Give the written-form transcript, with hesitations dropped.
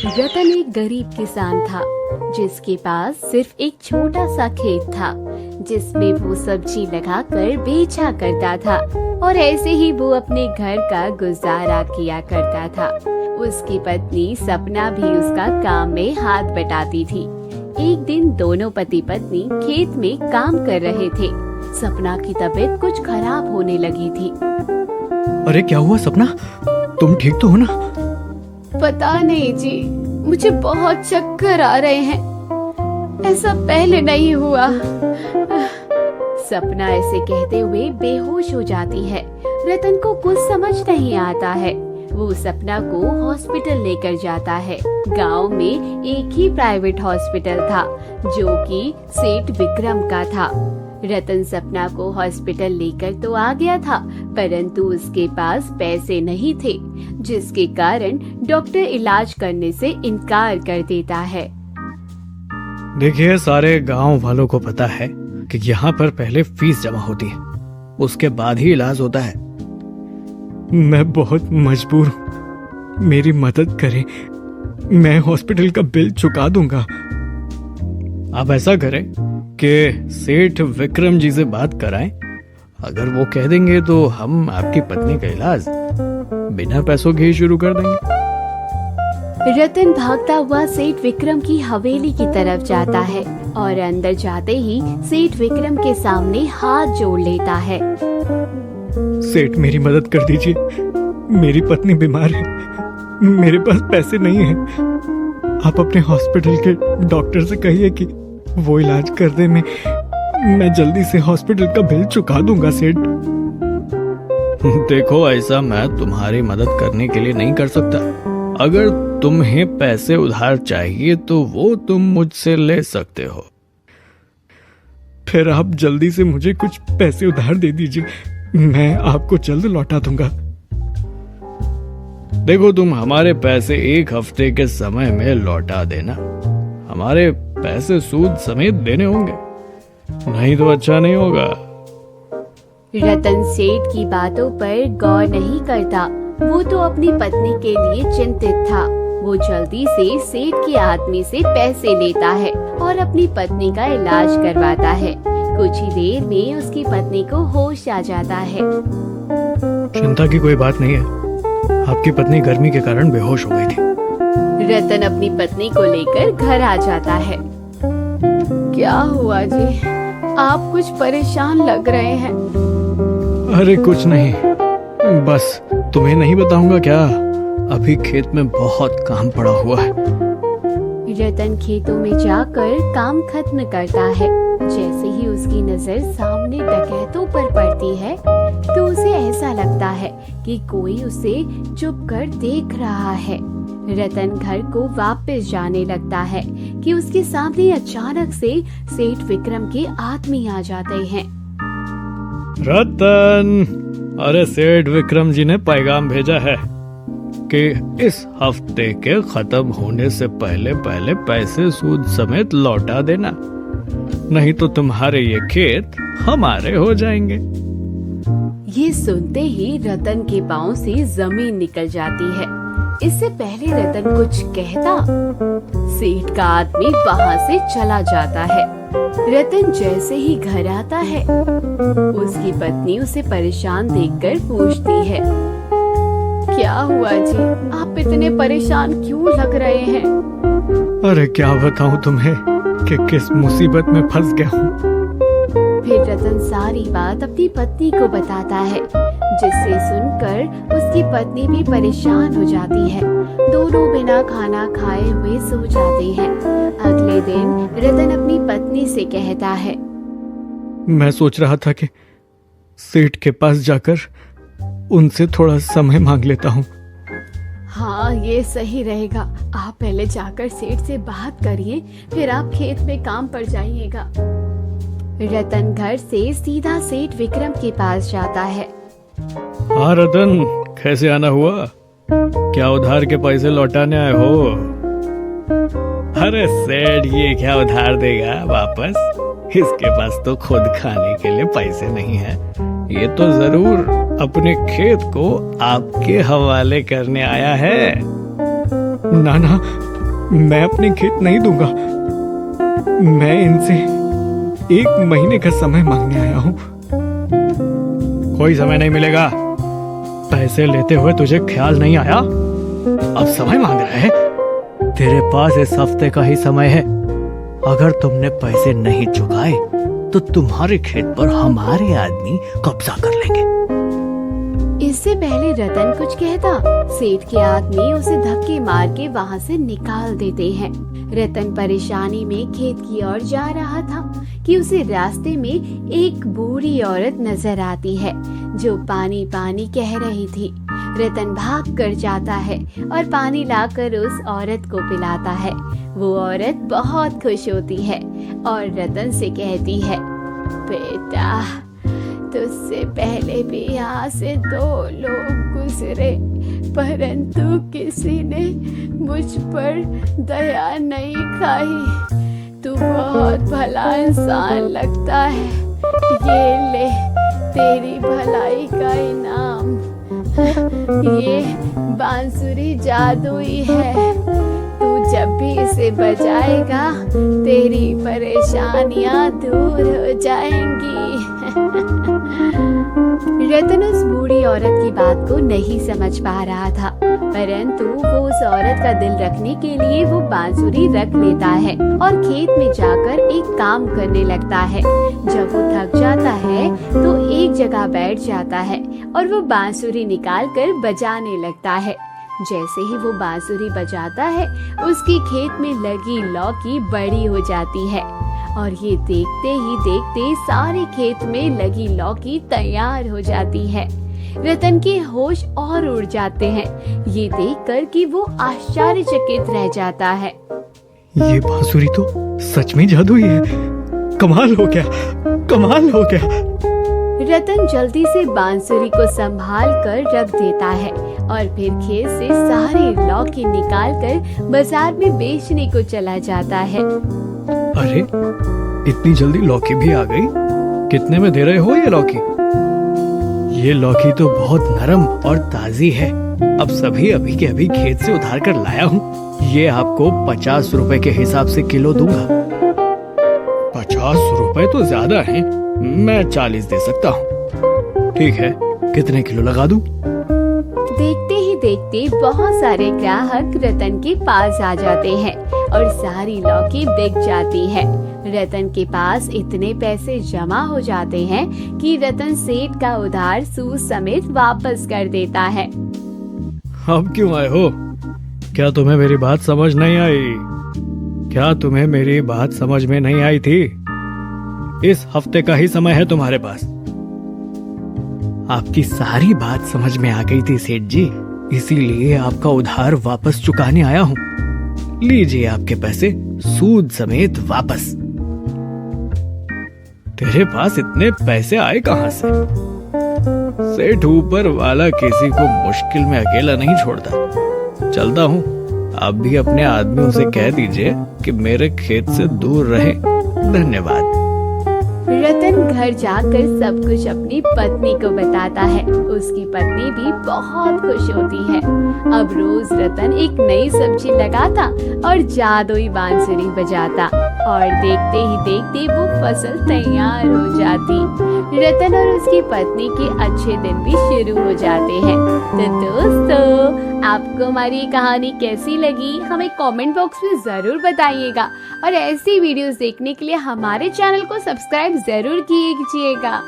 रतन एक गरीब किसान था जिसके पास सिर्फ एक छोटा सा खेत था जिसमें वो सब्जी लगाकर बेचा करता था और ऐसे ही वो अपने घर का गुजारा किया करता था। उसकी पत्नी सपना भी उसका काम में हाथ बटाती थी। एक दिन दोनों पति पत्नी खेत में काम कर रहे थे। सपना की तबीयत कुछ खराब होने लगी थी। अरे क्या हुआ सपना, तुम ठीक तो हो ना? पता नहीं जी, मुझे बहुत चक्कर आ रहे हैं, ऐसा पहले नहीं हुआ। सपना ऐसे कहते हुए बेहोश हो जाती है। रतन को कुछ समझ नहीं आता है। वो सपना को हॉस्पिटल लेकर जाता है। गांव में एक ही प्राइवेट हॉस्पिटल था जो कि सेठ विक्रम का था। रतन सपना को हॉस्पिटल लेकर तो आ गया था, परंतु उसके पास पैसे नहीं थे, जिसके कारण डॉक्टर इलाज करने से इनकार कर देता है। देखिए, सारे गांव वालों को पता है कि यहाँ पर पहले फीस जमा होती है, उसके बाद ही इलाज होता है। मैं बहुत मजबूर हूँ, मेरी मदद करें, मैं हॉस्पिटल का बिल चुका दूंगा। आप ऐसा करें कि सेठ विक्रम जी से बात कराएं। अगर वो कह देंगे तो हम आपकी पत्नी का इलाज बिना पैसों के ही शुरू कर देंगे। रतन भागता हुआ सेठ विक्रम की हवेली की तरफ जाता है और अंदर जाते ही सेठ विक्रम के सामने हाथ जोड़ लेता है। सेठ, मेरी मदद कर दीजिए, मेरी पत्नी बीमार है, मेरे पास पैसे नहीं हैं। आप अपने हॉस्पिटल के डॉक्टर से कहिए कि वो इलाज कर दे, मैं जल्दी से हॉस्पिटल का बिल चुका दूंगा सेठ। देखो, ऐसा मैं तुम्हारी मदद करने के लिए नहीं कर सकता। अगर तुम्हें पैसे उधार चाहिए तो वो तुम मुझसे ले सकते हो। फिर आप जल्दी से मुझे कुछ पैसे उधार दे दीजिए, मैं आपको जल्द लौटा दूंगा। देखो, तुम हमारे पैसे एक हफ्ते के समय में लौटा देना। हमारे पैसे सूद समेत देने होंगे, नहीं तो अच्छा नहीं होगा। रतन सेठ की बातों पर गौर नहीं करता। वो तो अपनी पत्नी के लिए चिंतित था। वो जल्दी से सेठ के आदमी से पैसे लेता है और अपनी पत्नी का इलाज करवाता है। कुछ ही देर में उसकी पत्नी को होश आ जाता है। चिंता की कोई बात नहीं है, आपकी पत्नी गर्मी के कारण बेहोश हो गई थी। रतन अपनी पत्नी को लेकर घर आ जाता है। क्या हुआ जी, आप कुछ परेशान लग रहे हैं। अरे कुछ नहीं, बस तुम्हें नहीं बताऊंगा क्या, अभी खेत में बहुत काम पड़ा हुआ है। रतन खेतों में जाकर काम खत्म करता है। जैसे ही उसकी नजर सामने डकैतों पर पड़ती है तो उसे ऐसा लगता है कि कोई उसे चुप कर देख रहा है। रतन घर को वापस जाने लगता है कि उसके सामने अचानक से सेठ विक्रम के आदमी आ जाते हैं। रतन, अरे सेठ विक्रम जी ने पैगाम भेजा है कि इस हफ्ते के खत्म होने से पहले पहले पैसे सूद समेत लौटा देना, नहीं तो तुम्हारे ये खेत हमारे हो जाएंगे। ये सुनते ही रतन के पांव से जमीन निकल जाती है। इससे पहले रतन कुछ कहता, सेठ का आदमी वहाँ से चला जाता है। रतन जैसे ही घर आता है, उसकी पत्नी उसे परेशान देखकर पूछती है, क्या हुआ जी, आप इतने परेशान क्यों लग रहे हैं? अरे क्या बताऊं तुम्हें कि किस मुसीबत में फंस गया हूँ। फिर रतन सारी बात अपनी पत्नी को बताता है, जिससे सुनकर उसकी पत्नी भी परेशान हो जाती है। दोनों बिना खाना खाए हुए सो जाते हैं। अगले दिन रतन अपनी पत्नी से कहता है, मैं सोच रहा था कि सेठ के पास जाकर उनसे थोड़ा समय मांग लेता हूँ। हाँ, ये सही रहेगा। आप पहले जाकर सेठ से बात करिए, फिर आप खेत में काम पर जाइएगा। रतन घर से सीधा सेठ विक्रम के पास जाता है। हाँ रतन, कैसे आना हुआ? क्या उधार के पैसे लौटाने आए हो? अरे सेठ, ये क्या उधार देगा वापस? इसके पास तो खुद खाने के लिए पैसे नहीं है। ये तो जरूर अपने खेत को आपके हवाले करने आया है। ना ना, मैं अपने खेत नहीं दूंगा। मैं इनसे 1 महीने का समय मांगने आया हूँ। कोई समय नहीं मिलेगा। पैसे लेते हुए तुझे ख्याल नहीं आया? अब समय मांग रहा है? तेरे पास इस हफ्ते का ही समय है। अगर तुमने पैसे नहीं चुकाए तो तुम्हारे खेत पर हमारे आदमी कब्जा कर लेंगे। इससे पहले रतन कुछ कहता, सेठ के आदमी उसे धक्के मार के वहाँ से निकाल देते हैं। रतन परेशानी में खेत की ओर जा रहा था कि उसे रास्ते में एक बूढ़ी औरत नजर आती है जो पानी पानी कह रही थी। रतन भाग कर जाता है और पानी लाकर उस औरत को पिलाता है। वो औरत बहुत खुश होती है और रतन से कहती है, बेटा, तुझसे पहले भी यहाँ से 2 लोग गुजरे, परंतु किसी ने मुझ पर दया नहीं खाई। तू बहुत भला इंसान लगता है। ये ले तेरी भलाई का इनाम। ये बांसुरी जादुई है। तू जब भी इसे बजाएगा तेरी परेशानियां दूर हो जाएंगी। रतन उस बूढ़ी औरत की बात को नहीं समझ पा रहा था, परंतु वो उस औरत का दिल रखने के लिए वो बांसुरी रख लेता है और खेत में जाकर एक काम करने लगता है। जब वो थक जाता है तो एक जगह बैठ जाता है और वो बांसुरी निकाल कर बजाने लगता है। जैसे ही वो बांसुरी बजाता है, उसकी खेत में लगी लौकी बड़ी हो जाती है और ये देखते ही देखते सारे खेत में लगी लौकी तैयार हो जाती है। रतन के होश और उड़ जाते हैं ये देखकर कि वो आश्चर्यचकित रह जाता है। ये बांसुरी तो सच में जादुई है। कमाल हो गया, कमाल हो गया। रतन जल्दी से बांसुरी को संभाल कर रख देता है और फिर खेत से सारी लौकी निकाल कर बाजार में बेचने को चला जाता है। अरे, इतनी जल्दी लौकी भी आ गई? कितने में दे रहे हो ये लौकी? ये लौकी तो बहुत नरम और ताजी है। अब सभी अभी के अभी खेत से उतार कर लाया हूँ। ये आपको 50 रुपए के हिसाब से किलो दूंगा। 50 रुपए तो ज्यादा है, मैं 40 दे सकता हूँ। ठीक है, कितने किलो लगा दूं? देखते ही देखते बहुत सारे ग्राहक रतन के पास आ जाते हैं और सारी लौकी बिक जाती है। रतन के पास इतने पैसे जमा हो जाते हैं कि रतन सेठ का उधार सूद समेत वापस कर देता है। अब क्यों आए हो? क्या तुम्हें मेरी बात समझ नहीं आई? क्या तुम्हें मेरी बात समझ में नहीं आई थी? इस हफ्ते का ही समय है तुम्हारे पास। आपकी सारी बात समझ में आ गई थी सेठ जी, इसीलिए आपका उधार वापस चुकाने आया हूँ। लीजिए आपके पैसे सूद समेत वापस। तेरे पास इतने पैसे आए कहाँ से? सेठ ऊपर वाला किसी को मुश्किल में अकेला नहीं छोड़ता। चलता हूँ, आप भी अपने आदमियों से कह दीजिए कि मेरे खेत से दूर रहें। धन्यवाद। रतन घर जाकर सब कुछ अपनी पत्नी को बताता है। उसकी पत्नी भी बहुत खुश होती है। अब रोज रतन एक नई सब्जी लगाता और जादुई बांसुरी बजाता और देखते ही देखते वो फसल तैयार हो जाती। रतन और उसकी पत्नी के अच्छे दिन भी शुरू हो जाते हैं। तो दोस्तों, आपको हमारी ये कहानी कैसी लगी हमें कमेंट बॉक्स में जरूर बताइएगा और ऐसी वीडियोस देखने के लिए हमारे चैनल को सब्सक्राइब जरूर कीजिएगा।